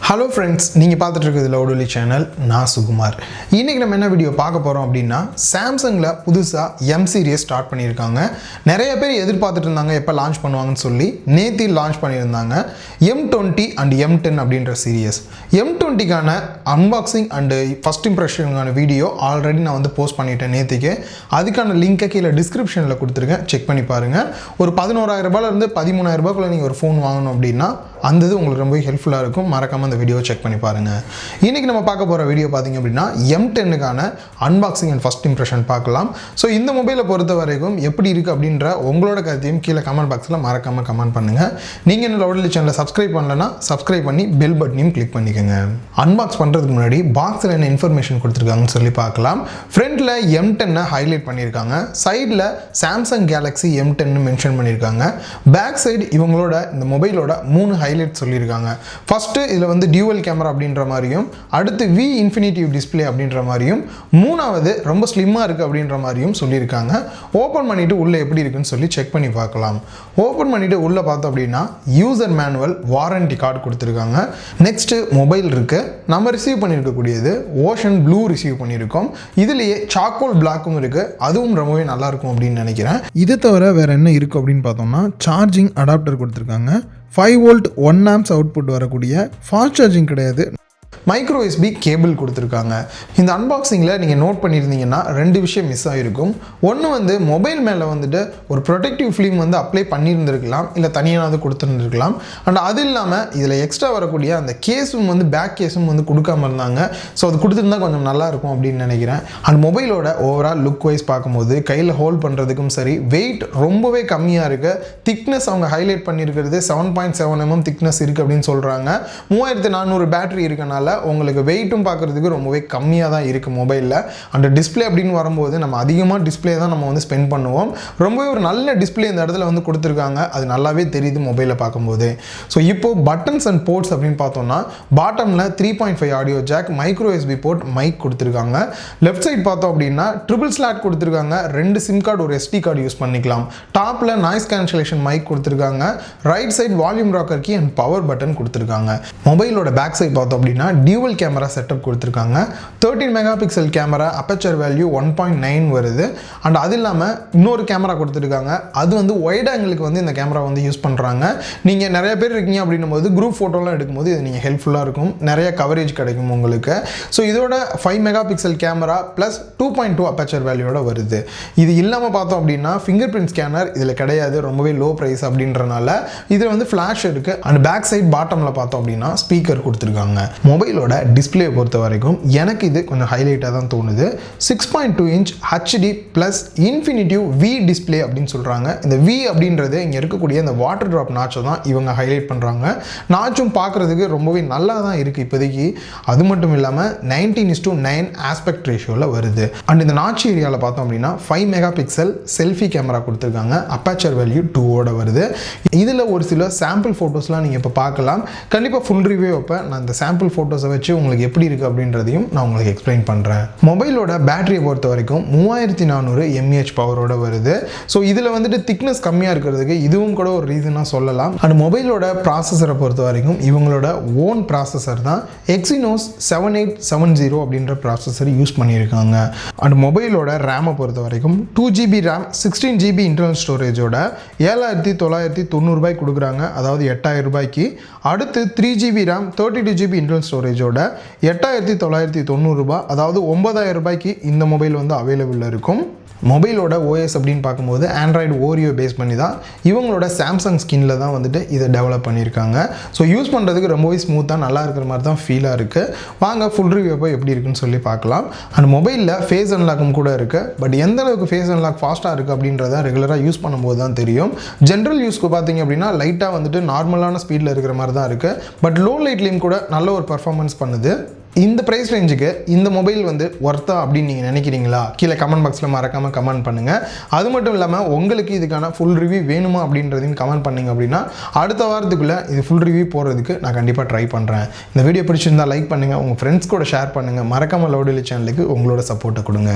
Hello friends, நீங்கள் பார்த்துட்டு இருக்கிறது லவுடொலி சேனல். நான் சுகுமார். இன்றைக்கி நம்ம என்ன வீடியோ பார்க்க போகிறோம் அப்படின்னா, சாம்சங்கில் புதுசாக எம் சீரிஸ் ஸ்டார்ட் பண்ணியிருக்காங்க. நிறைய பேர் எதிர்பார்த்துட்டு இருந்தாங்க எப்போ லான்ச் பண்ணுவாங்கன்னு சொல்லி. நேற்று லான்ச் பண்ணியிருந்தாங்க M20 அண்ட் M10 அப்படின்ற சீரியஸ். M20க்கான அன்பாக்சிங் அண்டு ஃபஸ்ட் இம்ப்ரெஷனுக்கான வீடியோ ஆல்ரெடி நான் வந்து போஸ்ட் பண்ணிட்டேன் நேற்றுக்கு. அதுக்கான லிங்க்கை கீழே டிஸ்கிரிப்ஷனில் கொடுத்துருக்கேன், செக் பண்ணி பாருங்கள். ஒரு 11,000 ரூபாயிலேருந்து 13,000 ரூபாய்க்குள்ளே நீங்கள் ஒரு ஃபோன் வாங்கணும் அப்படின்னா அந்த இது உங்களுக்கு ரொம்ப ஹெல்ப்ஃபுல்லாக இருக்கும். மறக்காமல் அந்த வீடியோ செக் பண்ணி பாருங்கள். இன்றைக்கி நம்ம பார்க்க போகிற வீடியோ பார்த்திங்க அப்படின்னா M10க்கான அன்பாக்சிங் அண்ட் ஃபஸ்ட் இம்ப்ரெஷன் பார்க்கலாம். ஸோ இந்த மொபைலை பொறுத்த வரைக்கும் எப்படி இருக்குது அப்படின்ற உங்களோட கருத்தையும் கீழே கமெண்ட் பாக்ஸில் மறக்காமல் கமெண்ட் பண்ணுங்கள். நீங்கள் என்ன லவுடொலி சேனலை சப்ஸ்கிரைப் பண்ணலன்னா சப்ஸ்கிரைப் பண்ணி பெல் பட்டனையும் கிளிக் பண்ணிக்கோங்க. அன்பாக்ஸ் பண்ணுறதுக்கு முன்னாடி பாக்ஸில் என்ன இன்ஃபர்மேஷன் கொடுத்துருக்காங்கன்னு சொல்லி பார்க்கலாம். ஃப்ரண்ட்டில் M10 ஹைலைட் பண்ணியிருக்காங்க. சைடில் சாம்சங் கேலக்ஸி M10 மென்ஷன் பண்ணியிருக்காங்க. பேக் சைடு இவங்களோட இந்த மொபைலோட 3 ஹைலைட் சொல்லியிருக்காங்க. ஃபஸ்ட்டு இதில் வந்து டியூவல் கேமரா அப்படின்ற மாதிரியும், அடுத்து வி இன்ஃபினிட்டிவ் டிஸ்பிளே அப்படின்ற மாதிரியும், மூணாவது ரொம்ப ஸ்லிம்மாக இருக்குது அப்படின்ற மாதிரியும் சொல்லியிருக்காங்க. ஓப்பன் பண்ணிவிட்டு உள்ளே எப்படி இருக்குன்னு சொல்லி செக் பண்ணி பார்க்கலாம். ஓப்பன் பண்ணிவிட்டு உள்ளே பார்த்தோம் அப்படின்னா யூசர் மேனுவல், வாரண்டி கார்டு கொடுத்துருக்காங்க. நெக்ஸ்ட்டு மொபைல் இருக்குது. நம்ம ரிசீவ் பண்ணியிருக்கக்கூடியது ஓஷன் ப்ளூ ரிசீவ் பண்ணியிருக்கோம். இதுலேயே சாக்கோல் பிளாக்கும் இருக்குது. அதுவும் ரொம்பவே நல்லாயிருக்கும் அப்படின்னு நினைக்கிறேன். இது தவிர வேறு என்ன இருக்குது அப்படின்னு பார்த்தோம்னா, சார்ஜிங் அடாப்டர் கொடுத்துருக்காங்க. 5 வோல்ட் 1 ஆம்ப்ஸ் அவுட்புட் வரக்கூடிய ஃபாஸ்ட் சார்ஜிங் கிடையாது. மைக்ரோ USB கேபிள் கொடுத்துருக்காங்க. இந்த அன்பாக்சிங்கில் நீங்கள் நோட் பண்ணியிருந்தீங்கன்னா 2 விஷயம் மிஸ் ஆகிருக்கும். ஒன்று வந்து மொபைல் மேலே வந்துட்டு ஒரு ப்ரொடெக்டிவ் ஃபிலிம் வந்து அப்ளை பண்ணியிருந்திருக்கலாம், இல்லை தனியாக கொடுத்துருந்துருக்கலாம். அண்ட் அது இல்லாமல் இதில் எக்ஸ்ட்ரா வரக்கூடிய அந்த கேஸும் வந்து பேக் கேஸும் வந்து கொடுக்காம இருந்தாங்க. ஸோ அது கொடுத்துருந்தா கொஞ்சம் நல்லாயிருக்கும் அப்படின்னு நினைக்கிறேன். அண்ட் மொபைலோட ஓவரால் லுக் வைஸ் பார்க்கும்போது கையில் ஹோல்ட் பண்ணுறதுக்கும் சரி, வெயிட் ரொம்பவே கம்மியாக இருக்குது. திக்னஸ் அவங்க ஹைலைட் பண்ணியிருக்கிறது 7.7 mm திக்னஸ் இருக்குது அப்படின்னு சொல்கிறாங்க. 3400 பேட்டரி இருக்கனால உங்களுக்கு வெயிட்டும் பார்க்குறதுக்கு ரொம்பவே கம்மியாக தான் இருக்குது மொபைலில். அந்த டிஸ்பிளே அப்படின்னு வரும்போது நம்ம அதிகமாக டிஸ்பிளே தான் நம்ம வந்து ஸ்பெண்ட் பண்ணுவோம். ரொம்பவே ஒரு நல்ல டிஸ்பிளே இந்த இடத்துல வந்து கொடுத்துருக்காங்க. அது நல்லாவே தெரியுது மொபைலில் பார்க்கும்போது. ஸோ இப்போது பட்டன்ஸ் அண்ட் போர்ட்ஸ் அப்படின்னு பார்த்தோம்னா, பாட்டமில் 3.5 audio jack, micro USB port, mic கொடுத்துருக்காங்க. லெஃப்ட் சைட் பார்த்தோம் அப்படின்னா ட்ரிபிள் ஸ்லாட் கொடுத்துருக்காங்க. 2 சிம் கார்டு, ஒரு SD கார்டு யூஸ் பண்ணிக்கலாம். டாப்பில் நாய்ஸ் கேன்சலேஷன் மைக் கொடுத்துருக்காங்க. Right side volume rocker key and power button கொடுத்துருக்காங்க. மொபைலோட பேக் சைட் பார்த்தோம் அப்படின்னா டியூவல் கேமரா செட்டப் கொடுத்துருக்காங்க. 13 mega pixel camera, aperture value 1.9 வருது. அண்ட் அது இல்லாமல் இன்னொரு கேமரா கொடுத்துருக்காங்க. அது வந்து ஒயிட் ஆங்கிளுக்கு வந்து இந்த கேமரா வந்து யூஸ் பண்ணுறாங்க. நீங்கள் நிறைய பேர் இருக்கீங்க அப்படின்னும் போது குரூப் ஃபோட்டோலாம் எடுக்கும்போது இது நீங்கள் ஹெல்ப்ஃபுல்லாக இருக்கும். நிறைய கவரேஜ் கிடைக்கும் உங்களுக்கு. ஸோ இதோட 5 mega pixel camera plus 2.2 aperture வேல்யூட வருது. இது இல்லாமல் பார்த்தோம் அப்படின்னா ஃபிங்கர் பிரிண்ட் ஸ்கேனர் இதில் கிடையாது, ரொம்பவே லோ ப்ரைஸ் அப்படின்றனால இதில் வந்து ஃப்ளாஷ் இருக்குது. அண்ட் பேக் சைட் பாட்டமில் பார்த்தோம் அப்படின்னா ஸ்பீக்கர் கொடுத்துருக்காங்க. மொபைலோட டிஸ்பிளே பொறுத்த வரைக்கும் எனக்கு இது கொஞ்சம் ஹைலைட்டாக தான் தோணுது. 6.2 inch HD plus infinity V display அப்படின்னு சொல்கிறாங்க. இந்த வி அப்படின்றது இங்கே இருக்கக்கூடிய இந்த வாட்டர் ட்ராப் நாச்சை தான் இவங்க ஹைலைட் பண்ணுறாங்க. நாச்சும் பார்க்குறதுக்கு ரொம்பவே நல்லா தான் இருக்குது இப்போதைக்கு. அது மட்டும் இல்லாமல் 19:9 ஆஸ்பெக்ட் ரேஷியோவில் வருது. அண்ட் இந்த நாச்சு ஏரியாவில் பார்த்தோம் அப்படின்னா 5 மெகா பிக்சல் செல்ஃபி கேமரா கொடுத்துருக்காங்க. அப்பேச்சர் வேல்யூ 2 வருது. இதில் ஒரு சில சாம்பிள் ஃபோட்டோஸ்லாம் நீங்கள் இப்போ பார்க்கலாம். கண்டிப்பாக ஃபுல் ரிவ்யூ வைப்பேன். நான் இந்த சாம்பிள் ஃபோட்டோஸை வச்சு உங்களுக்கு எப்படி இருக்குது அப்படின்றதையும் நான் உங்களுக்கு எக்ஸ்பிளைன் பண்ணுறேன். மொபைலோட பேட்டரியை பொறுத்த வரைக்கும் 3400 mAh பவரோட வருது. ஸோ இதில் வந்துட்டு திக்னஸ் கம்மியாக இருக்கிறதுக்கு இதுவும் கூட ஒரு ரீசனாக சொல்லலாம். அண்ட் மொபைலோட ப்ராசஸரை பொறுத்த வரைக்கும் இவங்களோட ஓன் ப்ராசஸர் தான் Exynos 7870 அப்படின்ற ப்ராசஸர் யூஸ் பண்ணியிருக்காங்க. அண்ட் மொபைலோட ரேமை பொறுத்த வரைக்கும் 2GB ரேம் 16GB இன்டர்னல் ஸ்டோரேஜோட 7,990 ரூபாய் கொடுக்குறாங்க, அதாவது 8,000 ரூபாய்க்கு. அடுத்து 3GB ரேம் 32GB இன்டர்னல் ஸ்டோரேஜோட 8,990 ரூபாய், அதாவது 9,000 ரூபாய்க்கு இந்த மொபைல் வந்து அவைலபிள் இருக்கும். மொபைலோட OS அப்படின்னு பார்க்கும்போது ஆண்ட்ராய்டு ஓரியோ பேஸ் பண்ணி தான் இவங்களோட சாம்சங் ஸ்கின்னில் தான் வந்துட்டு இதை டெவலப் பண்ணியிருக்காங்க. ஸோ யூஸ் பண்ணுறதுக்கு ரொம்பவே ஸ்மூத்தாக நல்லா இருக்கிற மாதிரி தான் ஃபீலாக இருக்குது. வாங்க ஃபுல் ரிவ்யூ போய் எப்படி இருக்குன்னு சொல்லி பார்க்கலாம். அண்ட் மொபைலில் ஃபேஸ் அன்லாக்கும் கூட இருக்குது. பட் எந்த அளவுக்கு ஃபேஸ் அன்லாக் ஃபாஸ்ட்டாக இருக்குது அப்படின்றத ரெகுலராக யூஸ் பண்ணும்போது தான் தெரியும். ஜென்ரல் யூஸ்க்கு பார்த்தீங்க அப்படின்னா லைட்டாக வந்துட்டு நார்மலான ஸ்பீடில் இருக்கிற மாதிரி தான் இருக்குது. பட் லோ லைட்லேயும் கூட நல்ல ஒரு பர்ஃபார்மன்ஸ் பண்ணுது. இந்த ப்ரைஸ் ரேஞ்சுக்கு இந்த மொபைல் வந்து ஒர்த்தா அப்படின்னு நீங்கள் நினைக்கிறீங்களா? கீழே கமெண்ட் பாக்ஸில் மறக்காமல் கமெண்ட் பண்ணுங்கள். அது மட்டும் இல்லாமல் உங்களுக்கு இதுக்கான ஃபுல் ரிவ்யூ வேணுமா அப்படின்றதையும் கமெண்ட் பண்ணிங்க அப்படின்னா அடுத்த வாரத்துக்குள்ளே இது ஃபுல் ரிவ்யூ போடுறதுக்கு நான் கண்டிப்பாக ட்ரை பண்ணுறேன். இந்த வீடியோ பிடிச்சிருந்தால் லைக் பண்ணுங்கள், உங்கள் ஃப்ரெண்ட்ஸ் கூட ஷேர் பண்ணுங்கள். மறக்காமல் லவுடொலி சேனலுக்கு உங்களோட சப்போர்ட்டை கொடுங்க.